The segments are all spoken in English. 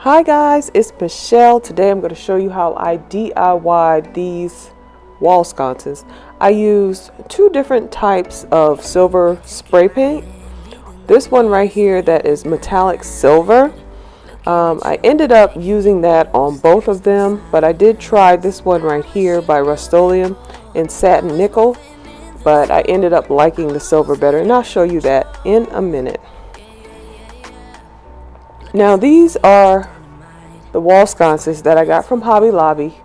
Hi guys, it's Michelle. Today I'm going to show you how I DIY'd these wall sconces. I used two different types of silver spray paint. This one right here that is metallic silver. I ended up using that on both of them, but I did try this one right here by Rust-Oleum in satin nickel, but I ended up liking the silver better, and I'll show you that in a minute. Now these are the wall sconces that I got from Hobby Lobby.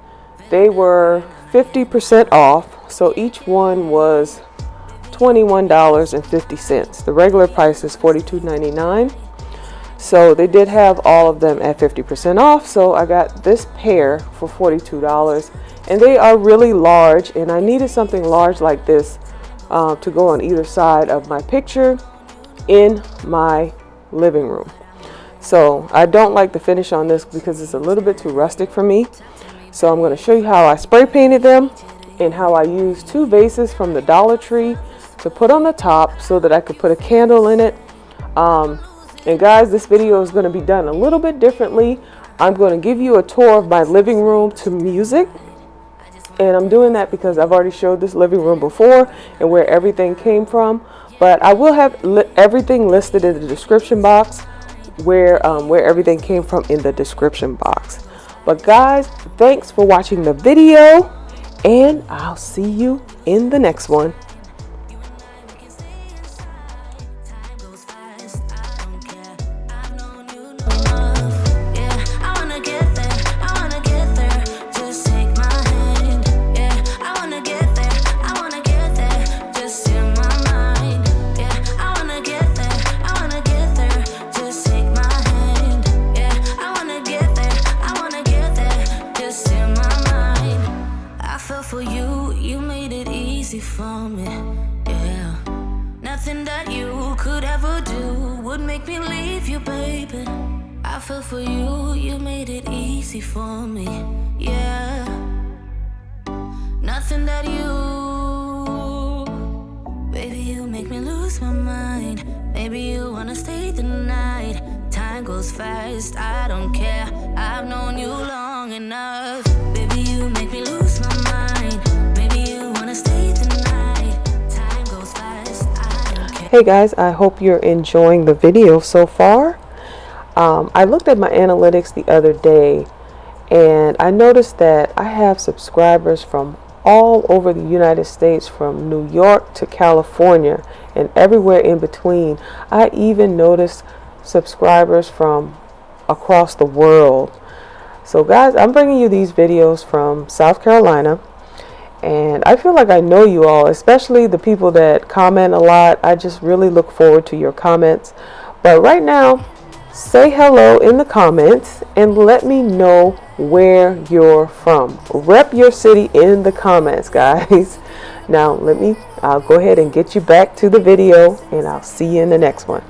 They were 50% off, so each one was $21.50. The regular price is $42.99. So they did have all of them at 50% off, so I got this pair for $42, and they are really large, and I needed something large like this to go on either side of my picture in my living room. So I don't like the finish on this because it's a little bit too rustic for me. So I'm going to show you how I spray painted them and how I used two vases from the Dollar Tree to put on the top so that I could put a candle in it. And guys, this video is going to be done a little bit differently. I'm going to give you a tour of my living room to music. And I'm doing that because I've already showed this living room before and where everything came from. But I will have everything listed in the description box where everything came from in the description box. But guys, thanks for watching the video, and I'll see you in the next one. For you, you made it easy for me, yeah. Nothing that you could ever do would make me leave you, baby. I feel for you, you made it easy for me, yeah. Nothing that you, baby, you make me lose my mind. Maybe you wanna stay the night. Time goes fast, I don't care. I've known you long enough. Baby, you make me lose my mind. Maybe you wanna stay the night. Time goes fast, I don't care. Hey guys, I hope you're enjoying the video so far. I looked at my analytics the other day, and I noticed that I have subscribers from all over the United States, from New York to California and everywhere in between. I even noticed subscribers from across the world. So guys, I'm bringing you these videos from South Carolina, and I feel like I know you all, especially the people that comment a lot. I just really look forward to your comments. But right now, say hello in the comments and let me know where you're from. Rep your city in the comments, guys. Now I'll go ahead and get you back to the video, and I'll see you in the next one.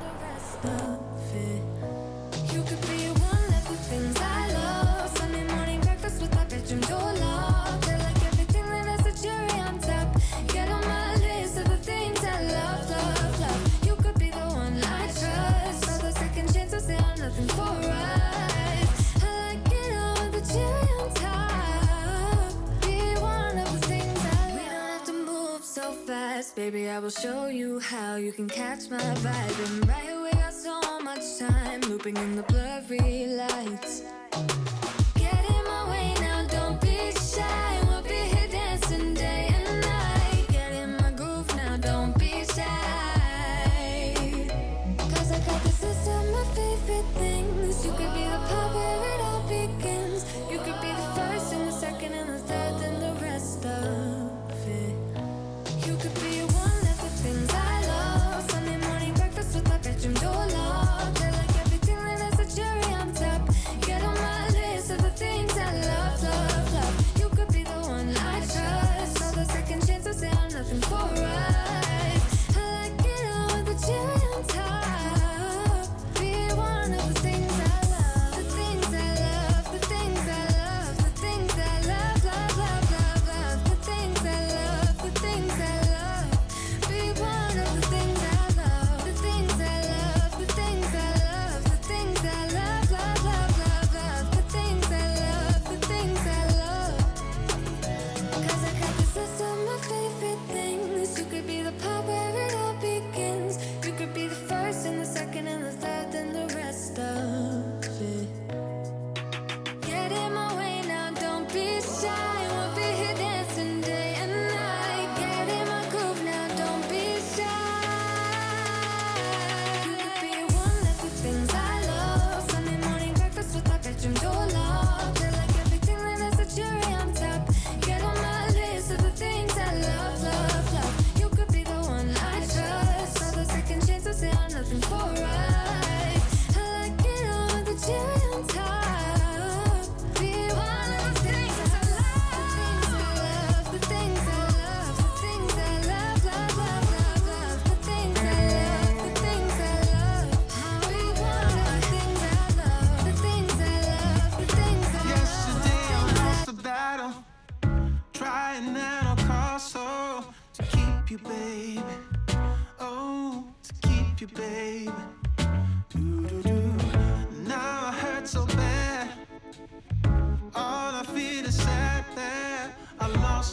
Baby, I will show you how you can catch my vibe. And right here we got so much time, looping in the blurry lights. Get in my way now, don't be shy. We'll be here dancing day and night. Get in my groove now, don't be shy. Cause I got this list of my favorite things. You could be the part where it all begins. You could be the first and the second and the third and the rest of it. You could be one of the things I love. Sunday morning breakfast with my bedroom door locked. I like everything that has a cherry on top.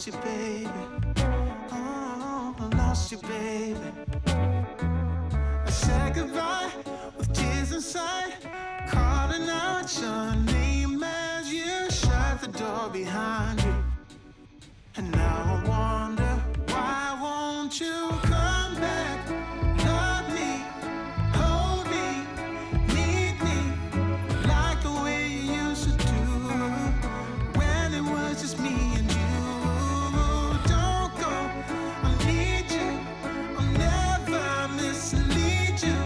you, baby. Oh, I lost you, baby. I said goodbye with tears inside, calling out your name as you shut the door behind you. And now I wonder, why won't you come back? Love me, hold me, need me, like the way you used to do, when it was just me and you. Don't go, I need you, I'll never mislead you.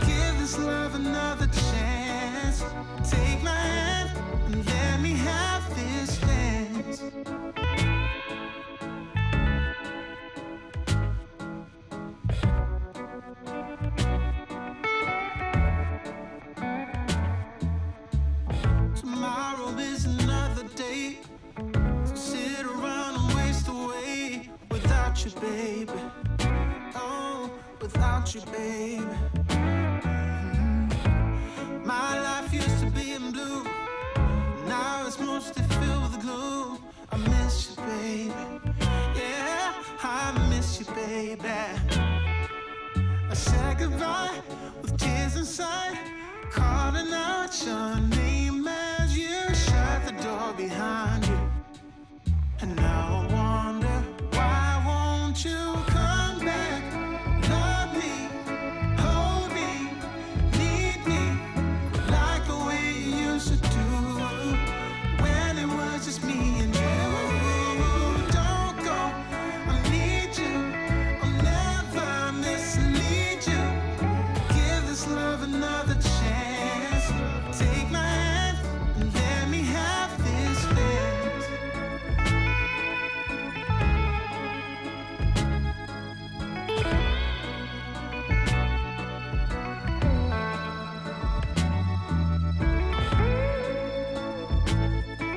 Give this love another chance. Take my hand and let me have this dance. Tomorrow is another day, so sit around and waste away without you, baby. Oh, without you, baby. My life used to be in blue, now it's mostly filled with gloom. I miss you, baby. Yeah, I miss you, baby. I said goodbye with tears inside, calling out your